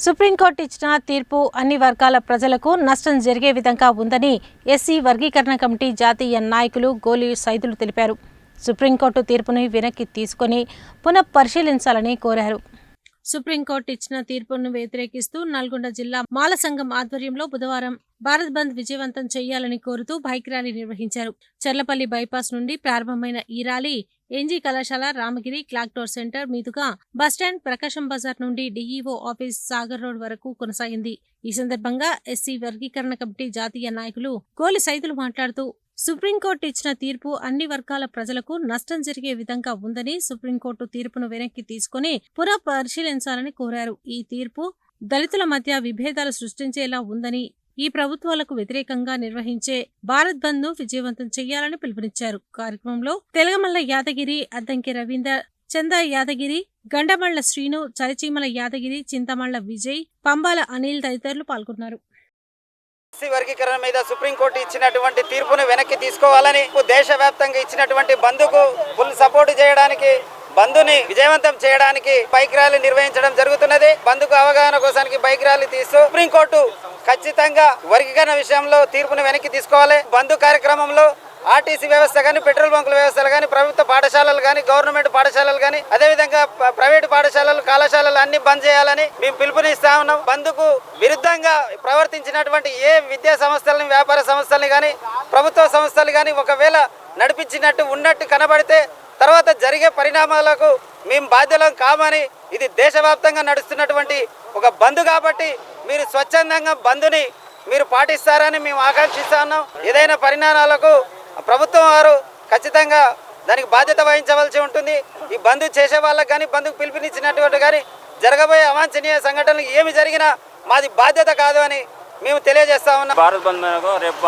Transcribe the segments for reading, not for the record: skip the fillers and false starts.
Supreme court ఇచ్చిన తీర్పు అన్ని వర్గాల ప్రజలకు నష్టం జరిగే విధంగా ఉందని ఎస్సీ వర్గీకరణ కమిటీ జాతీయ నాయకులు గోలి సైదులు తెలిపారు. సుప్రీంకోర్టు తీర్పును వెనక్కి తీసుకొని పునఃపరిశీలించాలని కోరారు. సుప్రీంకోర్టు ఇచ్చిన తీర్పును వ్యతిరేకిస్తూ నల్గొండ జిల్లా మాల సంఘం ఆధ్వర్యంలో బుధవారం భారత్ బంద్ విజయవంతం చేయాలని కోరుతూ బైక్ ర్యాలీ నిర్వహించారు. చర్లపల్లి బైపాస్ నుండి ప్రారంభమైన ఈ ర్యాలీ ఎన్జీ కళాశాల, రామగిరి, క్లాక్ టవర్ సెంటర్ మీదుగా బస్టాండ్, ప్రకాశం బజార్ నుండి డీఈఓ ఆఫీస్, సాగర్ రోడ్ వరకు కొనసాగింది. ఈ సందర్భంగా ఎస్సీ వర్గీకరణ కమిటీ జాతీయ నాయకులు గోలి సైదులు మాట్లాడుతూ సుప్రీంకోర్టు ఇచ్చిన తీర్పు అన్ని వర్గాల ప్రజలకు నష్టం జరిగే విధంగా ఉందని, సుప్రీంకోర్టు తీర్పును వెనక్కి తీసుకుని పునఃపరిశీలించాలని కోరారు. ఈ తీర్పు దళితుల మధ్య విభేదాలు సృష్టించేలా ఉందని, ఈ ప్రభుత్వాలకు వ్యతిరేకంగా నిర్వహించే భారత్ బంద్ ను విజయవంతం చేయాలని పిలుపునిచ్చారు. కార్యక్రమంలో తెలగమల్ల యాదగిరి, అద్దంకి రవీందర్, చందా యాదగిరి, గండమళ్ల శ్రీను, చరిచీమల యాదగిరి, చింతమళ్ల విజయ్, పంబాల అనిల్ తదితరులు పాల్గొన్నారు. ఎస్సీ వర్గీకరణ మీద సుప్రీంకోర్టు ఇచ్చినటువంటి తీర్పును వెనక్కి తీసుకోవాలని, దేశవ్యాప్తంగా ఇచ్చినటువంటి బంద్కు ఫుల్ సపోర్ట్ చేయడానికి, బంద్ని విజయవంతం చేయడానికి బైక్ ర్యాలీ నిర్వహించడం జరుగుతున్నది. బంద్కు అవగాహన కోసానికి బైక్ ర్యాలీ తీస్తూ సుప్రీంకోర్టు ఖచ్చితంగా వర్గీకరణ విషయంలో తీర్పును వెనక్కి తీసుకోవాలి. బంద్ కార్యక్రమంలో ఆర్టీసీ వ్యవస్థ కానీ, పెట్రోల్ బంకుల వ్యవస్థలు కానీ, ప్రభుత్వ పాఠశాలలు కానీ, గవర్నమెంట్ పాఠశాలలు కానీ, అదేవిధంగా ప్రైవేటు పాఠశాలలు, కళాశాలలు అన్ని బంద్ చేయాలని మేము పిలుపునిస్తా ఉన్నాం. బంద్కు విరుద్ధంగా ప్రవర్తించినటువంటి ఏ విద్యా సంస్థలని, వ్యాపార సంస్థలని కానీ, ప్రభుత్వ సంస్థలు కానీ ఒకవేళ నడిపించినట్టు ఉన్నట్టు కనబడితే తర్వాత జరిగే పరిణామాలకు మేము బాధ్యులం కామని, ఇది దేశవ్యాప్తంగా నడుస్తున్నటువంటి ఒక బంద్ కాబట్టి మీరు స్వచ్ఛందంగా బంద్ని మీరు పాటిస్తారని మేము ఆకాంక్షిస్తా ఉన్నాం. ఏదైనా పరిణామాలకు ప్రభుత్వం వారు ఖచ్చితంగా దానికి బాధ్యత వహించవలసి ఉంటుంది. ఈ బంద్ చేసే వాళ్ళకి కానీ, బంద్కు పిలుపునిచ్చినటువంటి కానీ జరగబోయే అవాంఛనీయ సంఘటనలు ఏమి జరిగినా మాది బాధ్యత కాదు అని మేము తెలియజేస్తా ఉన్నాం. భారత్ బంద్ రేపు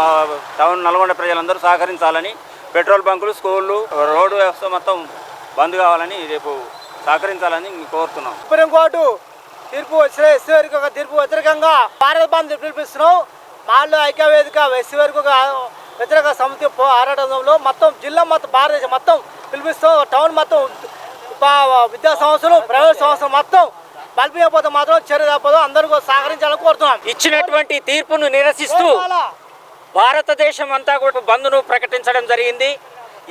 టౌన్ నల్గొండ ప్రజలందరూ సహకరించాలని, పెట్రోల్ బంకులు, స్కూళ్ళు, రోడ్డు వ్యవస్థ మొత్తం బంద్ కావాలని రేపు సహకరించాలని కోరుతున్నాం. సుప్రీంకోర్టు తీర్పు వచ్చిన ఎస్సీ వరకు తీర్పు వ్యతిరేకంగా భారత్ బంద్ పిలిపిస్తున్నాం. మాల్లో ఐక్యవేదిక ఎస్సీ వరకు వ్యతిరేక సమితి ఆరాటంలో మొత్తం జిల్లా మొత్తం భారతదేశం మొత్తం పిలిపిస్తాం. టౌన్ మొత్తం విద్యా సంస్థలు, ప్రైవేట్ సంస్థలు మొత్తం బలిపోతే మాత్రం చర్య తప్పదు. అందరూ సహకరించాలని కోరుతున్నాం. ఇచ్చినటువంటి తీర్పును నిరసిస్తూ భారతదేశం అంతా కూడా బంద్ను ప్రకటించడం జరిగింది.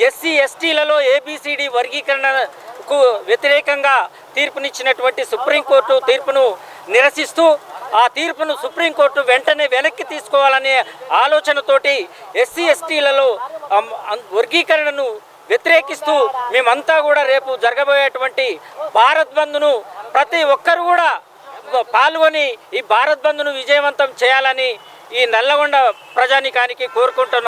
ఎస్సీ ఎస్టీలలో ఏబిసిడి వర్గీకరణకు వ్యతిరేకంగా తీర్పునిచ్చినటువంటి సుప్రీంకోర్టు తీర్పును నిరసిస్తూ ఆ తీర్పును సుప్రీంకోర్టు వెంటనే వెనక్కి తీసుకోవాలనే ఆలోచనతోటి ఎస్సీ ఎస్టీలలో వర్గీకరణను వ్యతిరేకిస్తూ మేమంతా కూడా రేపు జరగబోయేటువంటి భారత్ బంద్ను ప్రతి ఒక్కరు కూడా పాల్గొని ఈ భారత్ బంద్ను విజయవంతం చేయాలని ఈ నల్లగొండ ప్రజానీకానికి కోరుకుంటున్నాం.